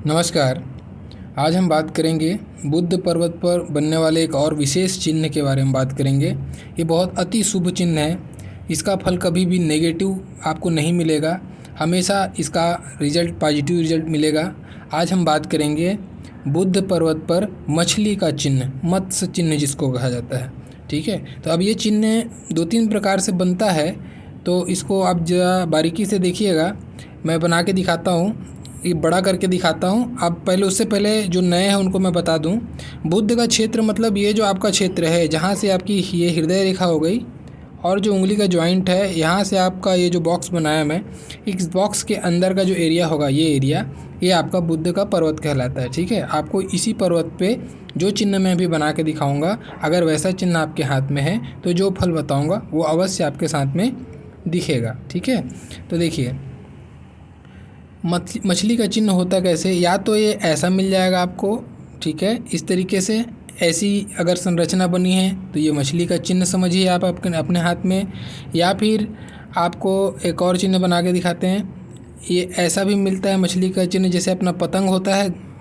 नमस्कार। आज हम बात करेंगे बुद्ध पर्वत पर बनने वाले एक और विशेष चिन्ह के बारे में बात करेंगे। ये बहुत अति शुभ चिन्ह है। इसका फल कभी भी नेगेटिव आपको नहीं मिलेगा, हमेशा इसका रिजल्ट पॉजिटिव रिजल्ट मिलेगा। आज हम बात करेंगे बुद्ध पर्वत पर मछली का चिन्ह, मत्स्य चिन्ह जिसको कहा जाता है। ठीक है, तो अब ये चिन्ह 2-3 प्रकार से बनता है, तो इसको आप ज़रा बारीकी से देखिएगा। मैं बना के दिखाता हूँ, ये बड़ा करके दिखाता हूँ। अब पहले उससे पहले जो नए हैं उनको मैं बता दूँ। बुद्ध का क्षेत्र मतलब ये जो आपका क्षेत्र है, जहाँ से आपकी ये हृदय रेखा हो गई और जो उंगली का जॉइंट है, यहाँ से आपका ये जो बॉक्स बनाया मैं, इस बॉक्स के अंदर का जो एरिया होगा, ये एरिया, ये आपका बुद्ध का पर्वत कहलाता है। ठीक है, आपको इसी पर्वत पे जो चिन्ह मैं अभी बना के दिखाऊंगा, अगर वैसा चिन्ह आपके हाथ में है तो जो फल बताऊंगा वो अवश्य आपके साथ में दिखेगा। ठीक है, तो देखिए मछली का चिन्ह होता कैसे, या तो ये ऐसा मिल जाएगा आपको। ठीक है, इस तरीके से ऐसी अगर संरचना बनी है तो ये मछली का चिन्ह समझिए आप अपने हाथ में। या फिर आपको एक और चिन्ह बना के दिखाते हैं, ये ऐसा भी मिलता है मछली का चिन्ह, जैसे अपना पतंग होता है,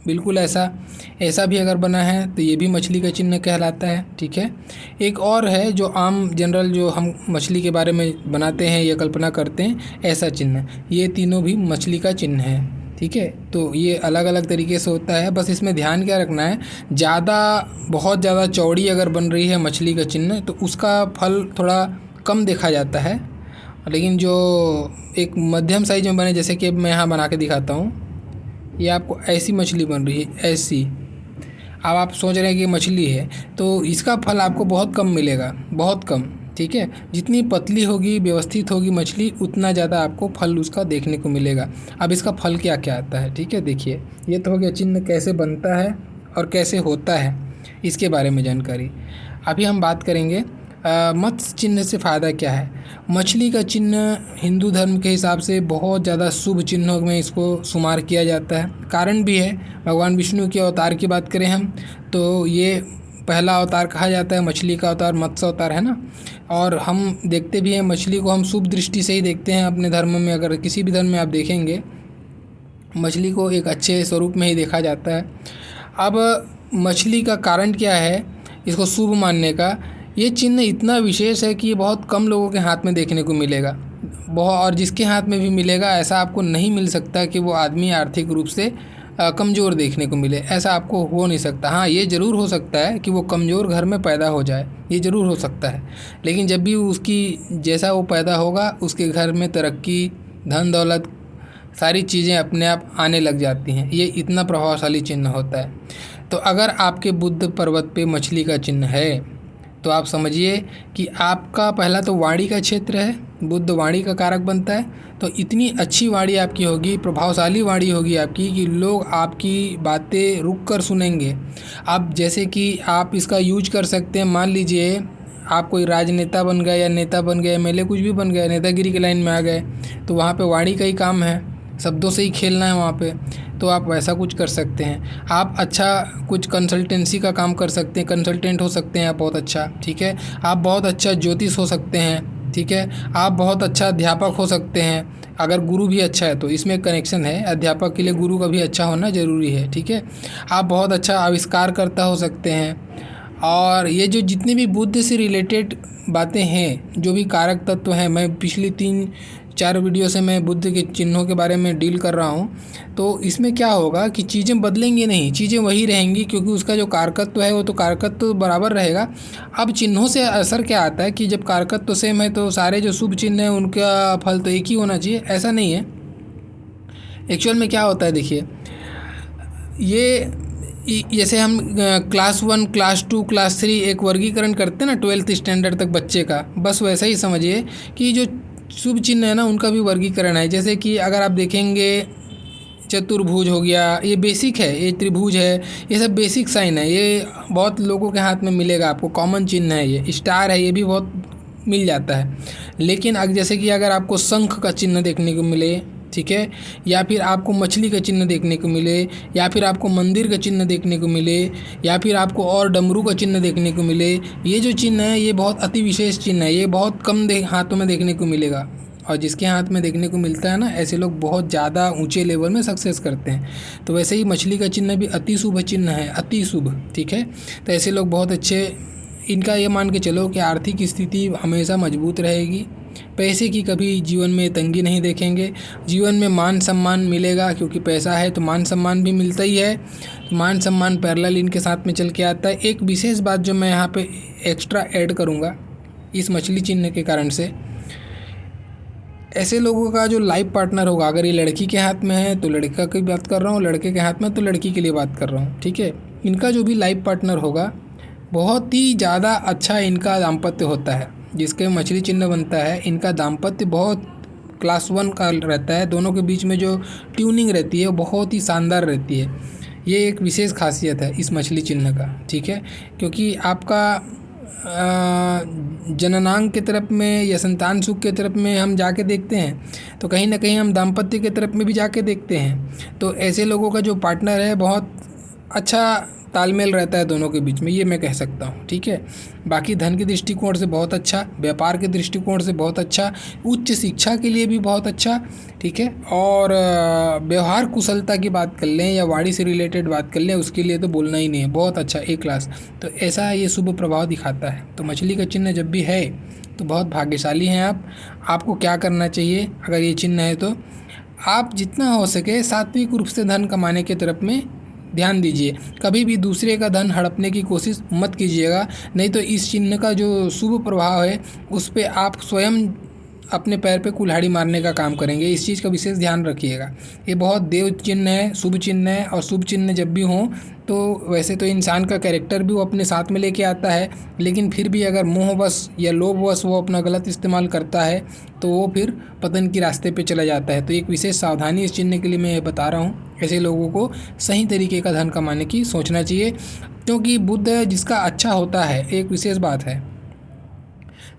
बिल्कुल ऐसा भी अगर बना है तो ये भी मछली का चिन्ह कहलाता है। ठीक है, एक और है जो आम जनरल जो हम मछली के बारे में बनाते हैं या कल्पना करते हैं, ऐसा चिन्ह, ये तीनों भी मछली का चिन्ह है। ठीक है, तो ये अलग अलग तरीके से होता है। बस इसमें ध्यान क्या रखना है, बहुत ज़्यादा चौड़ी अगर बन रही है मछली का चिन्ह तो उसका फल थोड़ा कम देखा जाता है। लेकिन जो एक मध्यम साइज में बने, जैसे कि मैं यहाँ बना के दिखाता हूँ, ये आपको ऐसी मछली बन रही है, ऐसी। अब आप सोच रहे हैं कि मछली है, तो इसका फल आपको बहुत कम मिलेगा, बहुत कम। ठीक है, जितनी पतली होगी, व्यवस्थित होगी मछली, उतना ज़्यादा आपको फल उसका देखने को मिलेगा। अब इसका फल क्या क्या आता है, ठीक है, देखिए ये तो हो गया चिन्ह कैसे बनता है और कैसे होता है, इसके बारे में जानकारी। अभी हम बात करेंगे मत्स्य चिन्ह से फ़ायदा क्या है। मछली का चिन्ह हिंदू धर्म के हिसाब से बहुत ज़्यादा शुभ चिन्हों में इसको शुमार किया जाता है। कारण भी है, भगवान विष्णु के अवतार की बात करें हम तो ये पहला अवतार कहा जाता है, मछली का अवतार, मत्स्य अवतार है ना। और हम देखते भी हैं मछली को, हम शुभ दृष्टि से ही देखते हैं अपने धर्म में। अगर किसी भी धर्म में आप देखेंगे मछली को एक अच्छे स्वरूप में ही देखा जाता है। अब मछली का कारण क्या है इसको शुभ मानने का, ये चिन्ह इतना विशेष है कि ये बहुत कम लोगों के हाथ में देखने को मिलेगा। और जिसके हाथ में भी मिलेगा, ऐसा आपको नहीं मिल सकता कि वो आदमी आर्थिक रूप से कमज़ोर देखने को मिले, ऐसा आपको हो नहीं सकता। हाँ, ये ज़रूर हो सकता है कि वो कमज़ोर घर में पैदा हो जाए, ये ज़रूर हो सकता है। लेकिन जब भी उसकी जैसा वो पैदा होगा, उसके घर में तरक्की, धन दौलत, सारी चीज़ें अपने आप आने लग जाती हैं। ये इतना प्रभावशाली चिन्ह होता है। तो अगर आपके बुद्ध पर्वत पे मछली का चिन्ह है तो आप समझिए कि आपका पहला तो वाणी का क्षेत्र है, बुद्ध वाणी का कारक बनता है। तो इतनी अच्छी वाणी आपकी होगी, प्रभावशाली वाणी होगी आपकी, कि लोग आपकी बातें रुक कर सुनेंगे। आप जैसे कि आप इसका यूज कर सकते हैं, मान लीजिए आप कोई राजनेता बन गए या नेता बन गए, एमएलए कुछ भी बन गए, नेतागिरी की लाइन में आ गए, तो वहाँ पे वाणी का ही काम है, शब्दों से ही खेलना है वहाँ पे। तो आप वैसा कुछ कर सकते हैं। आप अच्छा कुछ कंसल्टेंसी का काम कर सकते हैं, कंसल्टेंट हो सकते हैं आप बहुत अच्छा। ठीक है, आप बहुत अच्छा ज्योतिष हो सकते हैं। ठीक है, आप बहुत अच्छा अध्यापक हो सकते हैं, अगर गुरु भी अच्छा है तो। इसमें कनेक्शन है, अध्यापक के लिए गुरु का भी अच्छा होना ज़रूरी है। ठीक है, आप बहुत अच्छा आविष्कारकर्ता हो सकते हैं। और ये जो जितनी भी बुद्ध से रिलेटेड बातें हैं, जो भी कारक तत्व हैं, मैं पिछली 3-4 वीडियो से मैं बुद्ध के चिन्हों के बारे में डील कर रहा हूँ। तो इसमें क्या होगा कि चीज़ें बदलेंगी नहीं, चीज़ें वही रहेंगी, क्योंकि उसका जो कारकत्व है वो तो कारकत्व बराबर रहेगा। अब चिन्हों से असर क्या आता है कि जब कारकत्व सेम है तो सारे जो शुभ चिन्ह हैं उनका फल तो एक ही होना चाहिए, ऐसा नहीं है। एक्चुअल में क्या होता है, देखिए ये जैसे हम क्लास 1, क्लास 2, क्लास 3 एक वर्गीकरण करते हैं ना 12th स्टैंडर्ड तक बच्चे का, बस वैसा ही समझिए कि जो शुभ चिन्ह है ना उनका भी वर्गीकरण है। जैसे कि अगर आप देखेंगे चतुर्भुज हो गया, ये बेसिक है, ये त्रिभुज है, ये सब बेसिक साइन है, ये बहुत लोगों के हाथ में मिलेगा आपको, कॉमन चिन्ह है। ये स्टार है, ये भी बहुत मिल जाता है। लेकिन जैसे कि अगर आपको शंख का चिन्ह देखने को मिले, ठीक है, या फिर आपको मछली का चिन्ह देखने को मिले, या फिर आपको मंदिर का चिन्ह देखने को मिले, या फिर आपको और डमरू का चिन्ह देखने को मिले, ये जो चिन्ह है ये बहुत अति विशेष चिन्ह है, ये बहुत कम हाथों में देखने को मिलेगा। और जिसके हाथ में देखने को मिलता है ना, ऐसे लोग बहुत ज़्यादा ऊंचे लेवल में सक्सेस करते हैं। तो वैसे ही मछली का चिन्ह भी अति शुभ चिन्ह है, अति शुभ, ठीक है। तो ऐसे लोग बहुत अच्छे, इनका ये मान के चलो कि आर्थिक स्थिति हमेशा मजबूत रहेगी, पैसे की कभी जीवन में तंगी नहीं देखेंगे, जीवन में मान सम्मान मिलेगा, क्योंकि पैसा है तो मान सम्मान भी मिलता ही है। मान सम्मान पैरेलल इनके साथ में चल के आता है। एक विशेष बात जो मैं यहाँ पे एक्स्ट्रा ऐड करूँगा इस मछली चिन्ह के कारण से, ऐसे लोगों का जो लाइफ पार्टनर होगा, अगर ये लड़की के हाथ में है तो लड़का की बात कर रहा हूँ, लड़के के हाथ में तो लड़की के लिए बात कर रहा हूँ, ठीक है। इनका जो भी लाइफ पार्टनर होगा बहुत ही ज़्यादा अच्छा इनका दाम्पत्य होता है। जिसके मछली चिन्ह बनता है, इनका दाम्पत्य बहुत क्लास 1 का रहता है। दोनों के बीच में जो ट्यूनिंग रहती है वो बहुत ही शानदार रहती है। ये एक विशेष खासियत है इस मछली चिन्ह का, ठीक है। क्योंकि आपका जननांग के तरफ में या संतान सुख के तरफ में हम जाके देखते हैं तो कहीं ना कहीं हम दाम्पत्य के तरफ में भी जाके देखते हैं। तो ऐसे लोगों का जो पार्टनर है बहुत अच्छा तालमेल रहता है दोनों के बीच में, ये मैं कह सकता हूँ, ठीक है। बाकी धन के दृष्टिकोण से बहुत अच्छा, व्यापार के दृष्टिकोण से बहुत अच्छा, उच्च शिक्षा के लिए भी बहुत अच्छा, ठीक है। और व्यवहार कुशलता की बात कर लें या वाणी से रिलेटेड बात कर लें, उसके लिए तो बोलना ही नहीं है, बहुत अच्छा, ए क्लास। तो ऐसा ये शुभ प्रभाव दिखाता है। तो मछली का चिन्ह जब भी है तो बहुत भाग्यशाली हैं आप। आपको क्या करना चाहिए अगर ये चिन्ह है तो आप जितना हो सके सात्विक रूप से धन कमाने की तरफ में ध्यान दीजिए। कभी भी दूसरे का धन हड़पने की कोशिश मत कीजिएगा, नहीं तो इस चिन्ह का जो शुभ प्रभाव है उस पे आप स्वयं अपने पैर पे कुल्हाड़ी मारने का काम करेंगे। इस चीज़ का विशेष ध्यान रखिएगा। ये बहुत देव चिन्ह है, शुभ चिन्ह है, और शुभ चिन्ह जब भी हों तो वैसे तो इंसान का कैरेक्टर भी वो अपने साथ में लेके आता है, लेकिन फिर भी अगर मोहवश या लोभवश वो अपना गलत इस्तेमाल करता है तो वो फिर पतन के रास्ते पे चला जाता है। तो एक विशेष सावधानी इस चिन्ह के लिए मैं बता रहा हूँ। ऐसे लोगों को सही तरीके का धन कमाने की सोचना चाहिए, क्योंकि बुध जिसका अच्छा होता है, एक विशेष बात है,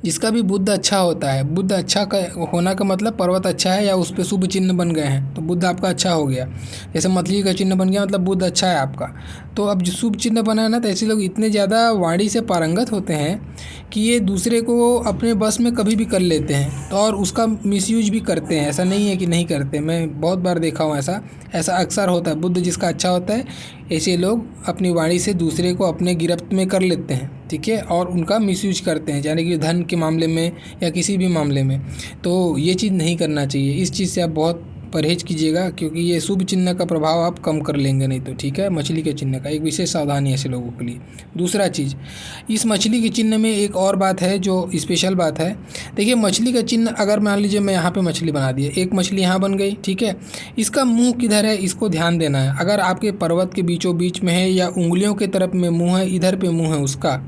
जिसका भी बुध अच्छा होता है, बुध अच्छा का होना का मतलब पर्वत अच्छा है या उस पर शुभ चिन्ह बन गए हैं तो बुध आपका अच्छा हो गया। जैसे मछली का चिन्ह बन गया मतलब बुध अच्छा है आपका। तो अब जो शुभ चिन्ह बना है ना, तो ऐसे लोग इतने ज़्यादा वाणी से पारंगत होते हैं कि ये दूसरे को अपने बस में कभी भी कर लेते हैं, तो और उसका मिसयूज भी करते हैं। ऐसा नहीं है कि नहीं करते, मैं बहुत बार देखा हूँ ऐसा अक्सर होता है। बुध जिसका अच्छा होता है, ऐसे लोग अपनी वाणी से दूसरे को अपने गिरफ्त में कर लेते हैं, ठीक है, और उनका मिसयूज करते हैं, यानी कि धन के मामले में या किसी भी मामले में। तो ये चीज़ नहीं करना चाहिए, इस चीज़ से आप बहुत परहेज कीजिएगा, क्योंकि ये शुभ चिन्ह का प्रभाव आप कम कर लेंगे नहीं तो, ठीक है। मछली के चिन्ह का एक विशेष सावधानी है ऐसे लोगों के लिए। दूसरा चीज़, इस मछली के चिन्ह में एक और बात है जो स्पेशल बात है। देखिए मछली का चिन्ह, अगर मान लीजिए मैं यहाँ पे मछली बना दी, एक मछली यहाँ बन गई, ठीक है। इसका मुंह किधर है इसको ध्यान देना है। अगर आपके पर्वत के बीचों बीच में है या उंगलियों के तरफ में मुँह है, इधर पे मुँह है उसका,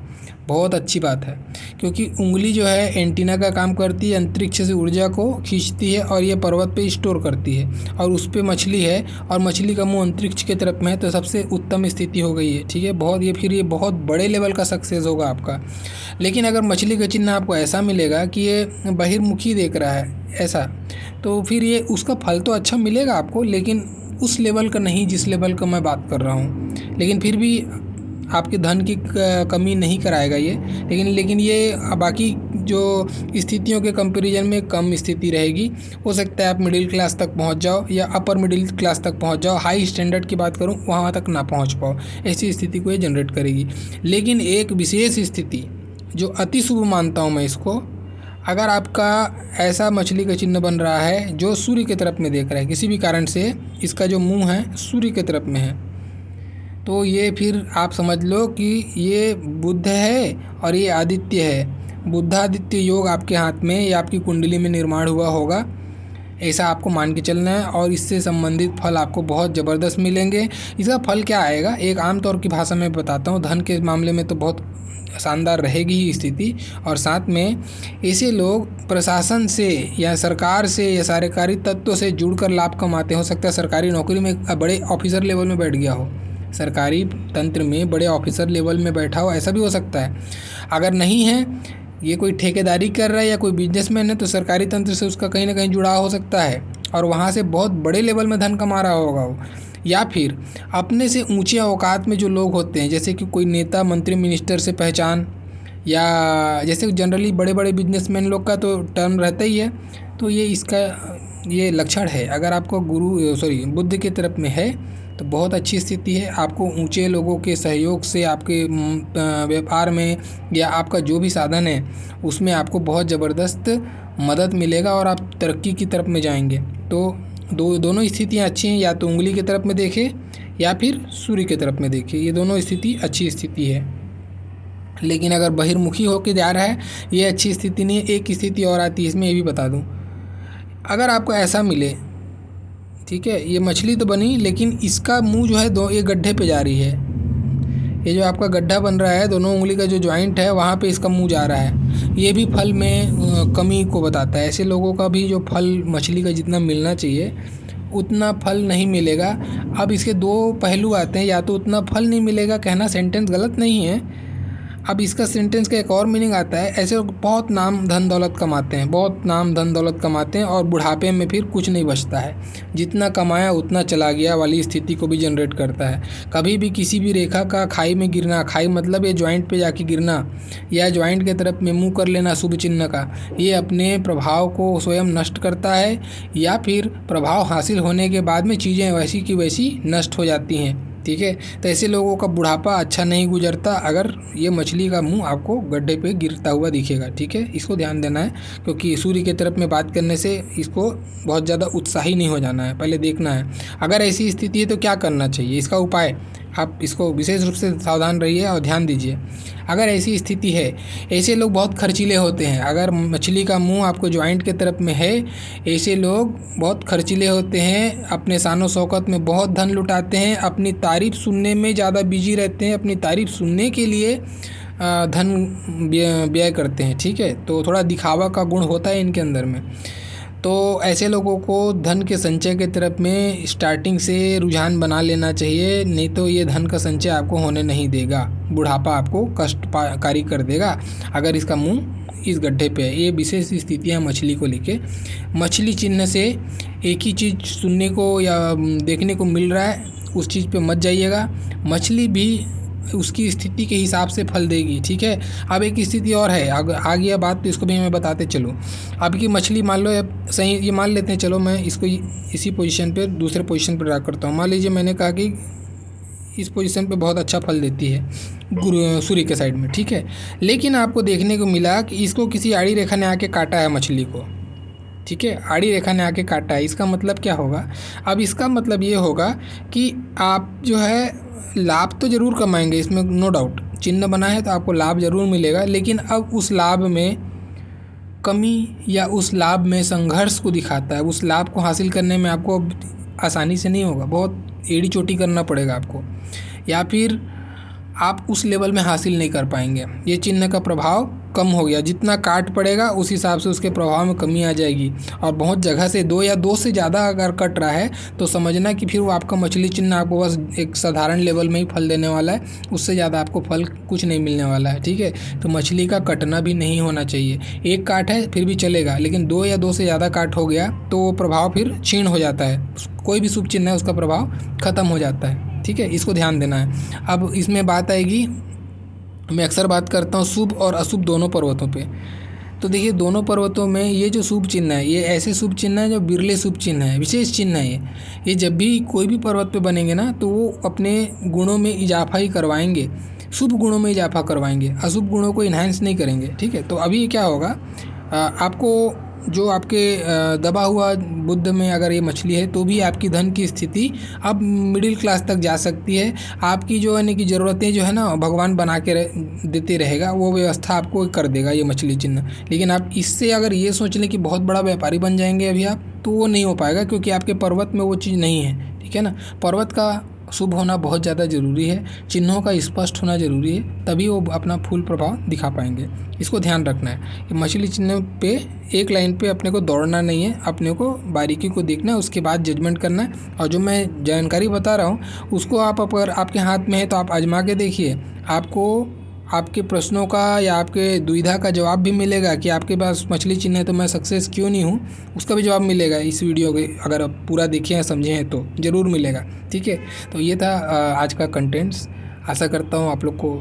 बहुत अच्छी बात है, क्योंकि उंगली जो है एंटीना का काम करती है, अंतरिक्ष से ऊर्जा को खींचती है और ये पर्वत पे स्टोर करती है, और उस पे मछली है और मछली का मुंह अंतरिक्ष के तरफ में है, तो सबसे उत्तम स्थिति हो गई है, ठीक है। ये बहुत बड़े लेवल का सक्सेस होगा आपका। लेकिन अगर मछली का चिन्ह आपको ऐसा मिलेगा कि ये बहिर्मुखी देख रहा है ऐसा, तो फिर ये उसका फल तो अच्छा मिलेगा आपको, लेकिन उस लेवल का नहीं जिस लेवल का मैं बात कर रहा हूँ। लेकिन फिर भी आपके धन की कमी नहीं कराएगा ये, लेकिन ये बाकी जो स्थितियों के कंपैरिजन में कम स्थिति रहेगी। हो सकता है आप मिडिल क्लास तक पहुंच जाओ या अपर मिडिल क्लास तक पहुंच जाओ, हाई स्टैंडर्ड की बात करूं वहां तक ना पहुंच पाओ, ऐसी स्थिति को ये जनरेट करेगी। लेकिन एक विशेष स्थिति जो अति शुभ मानता हूँ मैं इसको, अगर आपका ऐसा मछली का चिन्ह बन रहा है जो सूर्य की तरफ में देख रहा है, किसी भी कारण से इसका जो मुँह है सूर्य की तरफ में है, तो ये फिर आप समझ लो कि ये बुध है और ये आदित्य है। बुद्धादित्य योग आपके हाथ में या आपकी कुंडली में निर्माण हुआ होगा, ऐसा आपको मान के चलना है, और इससे संबंधित फल आपको बहुत ज़बरदस्त मिलेंगे। इसका फल क्या आएगा, एक आम तौर की भाषा में बताता हूँ। धन के मामले में तो बहुत शानदार रहेगी ही स्थिति, और साथ में ऐसे लोग प्रशासन से या सरकार से या सरकारी तत्व से जुड़कर लाभ कमाते। हो सकता है सरकारी नौकरी में बड़े ऑफिसर लेवल में बैठ गया हो, सरकारी तंत्र में बड़े ऑफिसर लेवल में बैठा हो, ऐसा भी हो सकता है। अगर नहीं है, ये कोई ठेकेदारी कर रहा है या कोई बिजनेसमैन है, तो सरकारी तंत्र से उसका कहीं ना कहीं जुड़ाव हो सकता है और वहाँ से बहुत बड़े लेवल में धन कमा रहा होगा वो। या फिर अपने से ऊंचे औकात में जो लोग होते हैं, जैसे कि कोई नेता, मंत्री, मिनिस्टर से पहचान, या जैसे जनरली बड़े बड़े बिजनेसमैन लोग का तो टर्म रहता ही है, तो ये इसका ये लक्षण है। अगर आपको बुध की तरफ में है तो बहुत अच्छी स्थिति है। आपको ऊंचे लोगों के सहयोग से आपके व्यापार में या आपका जो भी साधन है उसमें आपको बहुत ज़बरदस्त मदद मिलेगा और आप तरक्की की तरफ में जाएंगे। तो दोनों स्थितियाँ अच्छी हैं, या तो उंगली की तरफ में देखें या फिर सूर्य की तरफ में देखें, ये दोनों स्थिति अच्छी स्थिति है। लेकिन अगर बहिर्मुखी होकर जा रहा है ये अच्छी स्थिति नहीं है। एक स्थिति और आती है इसमें, ये भी बता दूं, अगर आपको ऐसा मिले, ठीक है, ये मछली तो बनी लेकिन इसका मुंह जो है एक गड्ढे पे जा रही है। ये जो आपका गड्ढा बन रहा है, दोनों उंगली का जो जॉइंट है वहाँ पे इसका मुंह जा रहा है, ये भी फल में कमी को बताता है। ऐसे लोगों का भी जो फल मछली का जितना मिलना चाहिए उतना फल नहीं मिलेगा। अब इसके दो पहलू आते हैं, या तो उतना फल नहीं मिलेगा, कहना सेंटेंस गलत नहीं है। अब इसका सेंटेंस का एक और मीनिंग आता है, ऐसे लोग बहुत नाम धन दौलत कमाते हैं, बहुत नाम धन दौलत कमाते हैं और बुढ़ापे में फिर कुछ नहीं बचता है, जितना कमाया उतना चला गया वाली स्थिति को भी जनरेट करता है। कभी भी किसी भी रेखा का खाई में गिरना, खाई मतलब ये जॉइंट पे जाके गिरना या जॉइंट की तरफ में मुँह कर लेना शुभ चिन्ह का, ये अपने प्रभाव को स्वयं नष्ट करता है या फिर प्रभाव हासिल होने के बाद में चीज़ें वैसी की वैसी नष्ट हो जाती हैं। ठीक है, तो ऐसे लोगों का बुढ़ापा अच्छा नहीं गुजरता अगर ये मछली का मुंह आपको गड्ढे पे गिरता हुआ दिखेगा। ठीक है, इसको ध्यान देना है, क्योंकि सूर्य की तरफ में बात करने से इसको बहुत ज़्यादा उत्साही नहीं हो जाना है, पहले देखना है। अगर ऐसी स्थिति है तो क्या करना चाहिए, इसका उपाय आप इसको विशेष रूप से सावधान रहिए और ध्यान दीजिए। अगर ऐसी स्थिति है, ऐसे लोग बहुत खर्चीले होते हैं। अगर मछली का मुंह आपको जॉइंट के तरफ में है, ऐसे लोग बहुत खर्चीले होते हैं, अपने शानो शौकत में बहुत धन लुटाते हैं, अपनी तारीफ़ सुनने में ज़्यादा बिजी रहते हैं, अपनी तारीफ़ सुनने के लिए धन व्यय करते हैं। ठीक है, तो थोड़ा दिखावा का गुण होता है इनके अंदर में। तो ऐसे लोगों को धन के संचय के तरफ में स्टार्टिंग से रुझान बना लेना चाहिए, नहीं तो ये धन का संचय आपको होने नहीं देगा, बुढ़ापा आपको कष्टकारी कर देगा अगर इसका मुंह इस गड्ढे पे है। ये विशेष स्थितियाँ मछली को लेके। मछली चिन्ह से एक ही चीज़ सुनने को या देखने को मिल रहा है उस चीज़ पे मत जाइएगा, मछली भी उसकी स्थिति के हिसाब से फल देगी। ठीक है, अब एक स्थिति और है, आ गया बात, तो इसको भी मैं बताते चलूँ। अब की मछली मान लो सही, ये मान लेते हैं, चलो मैं इसको इसी पोजीशन पे दूसरे पोजीशन पर ड्रा करता हूँ। मान लीजिए मैंने कहा कि इस पोजीशन पे बहुत अच्छा फल देती है सूर्य के साइड में। ठीक है, लेकिन आपको देखने को मिला कि इसको किसी आड़ी रेखा ने आके काटा है मछली को। ठीक है, आड़ी रेखा ने आके काटा है, इसका मतलब क्या होगा? अब इसका मतलब ये होगा कि आप जो है लाभ तो ज़रूर कमाएंगे, इसमें नो डाउट, चिन्ह बना है तो आपको लाभ ज़रूर मिलेगा, लेकिन अब उस लाभ में कमी या उस लाभ में संघर्ष को दिखाता है। उस लाभ को हासिल करने में आपको आसानी से नहीं होगा, बहुत एड़ी चोटी करना पड़ेगा आपको, या फिर आप उस लेवल में हासिल नहीं कर पाएंगे। ये चिन्ह का प्रभाव कम हो गया, जितना काट पड़ेगा उस हिसाब से उसके प्रभाव में कमी आ जाएगी। और बहुत जगह से दो या दो से ज़्यादा अगर कट रहा है तो समझना कि फिर वो आपका मछली चिन्ह आपको बस एक साधारण लेवल में ही फल देने वाला है, उससे ज़्यादा आपको फल कुछ नहीं मिलने वाला है। ठीक है, तो मछली का कटना भी नहीं होना चाहिए। एक काट है फिर भी चलेगा, लेकिन दो या दो से ज़्यादा काट हो गया तो वो प्रभाव फिर क्षीण हो जाता है, कोई भी शुभ चिन्ह है उसका प्रभाव ख़त्म हो जाता है। ठीक है, इसको ध्यान देना है। अब इसमें बात आएगी, मैं अक्सर बात करता हूँ शुभ और अशुभ दोनों पर्वतों पे। तो देखिए दोनों पर्वतों में ये जो शुभ चिन्ह है, ये ऐसे शुभ चिन्ह है जो बिरले शुभ चिन्ह है, विशेष चिन्ह है ये जब भी कोई भी पर्वत पे बनेंगे ना तो वो अपने गुणों में इजाफा ही करवाएंगे, शुभ गुणों में इजाफा करवाएंगे, अशुभ गुणों को इन्हांस नहीं करेंगे। ठीक है, तो अभी क्या होगा, आपको जो आपके दबा हुआ बुध में अगर ये मछली है तो भी आपकी धन की स्थिति अब मिडिल क्लास तक जा सकती है। आपकी जो है कि ज़रूरतें जो है ना भगवान बना के देते रहेगा, वो व्यवस्था आपको कर देगा ये मछली चिन्ह। लेकिन आप इससे अगर ये सोच लें कि बहुत बड़ा व्यापारी बन जाएंगे अभी आप, तो वो नहीं हो पाएगा, क्योंकि आपके पर्वत में वो चीज़ नहीं है। ठीक है ना, पर्वत का शुभ होना बहुत ज़्यादा ज़रूरी है, चिन्हों का स्पष्ट होना ज़रूरी है, तभी वो अपना फुल प्रभाव दिखा पाएंगे। इसको ध्यान रखना है कि मछली चिन्ह पे एक लाइन पे अपने को दौड़ना नहीं है, अपने को बारीकी को देखना है, उसके बाद जजमेंट करना है। और जो मैं जानकारी बता रहा हूँ उसको आप अगर आपके हाथ में है तो आप आजमा के देखिए, आपको आपके प्रश्नों का या आपके दुविधा का जवाब भी मिलेगा कि आपके पास मछली चिन्ह है तो मैं सक्सेस क्यों नहीं हूँ, उसका भी जवाब मिलेगा इस वीडियो के, अगर आप पूरा देखे हैं समझे हैं तो ज़रूर मिलेगा। ठीक है, तो ये था आज का कंटेंट्स। आशा करता हूँ आप लोग को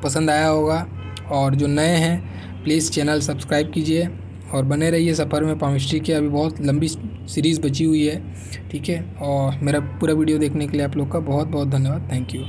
पसंद आया होगा, और जो नए हैं प्लीज़ चैनल सब्सक्राइब कीजिए और बने रहिए सफ़र में पामिस्ट्री की। अभी बहुत लंबी सीरीज़ बची हुई है, ठीक है। और मेरा पूरा वीडियो देखने के लिए आप लोग का बहुत बहुत धन्यवाद। Thank you.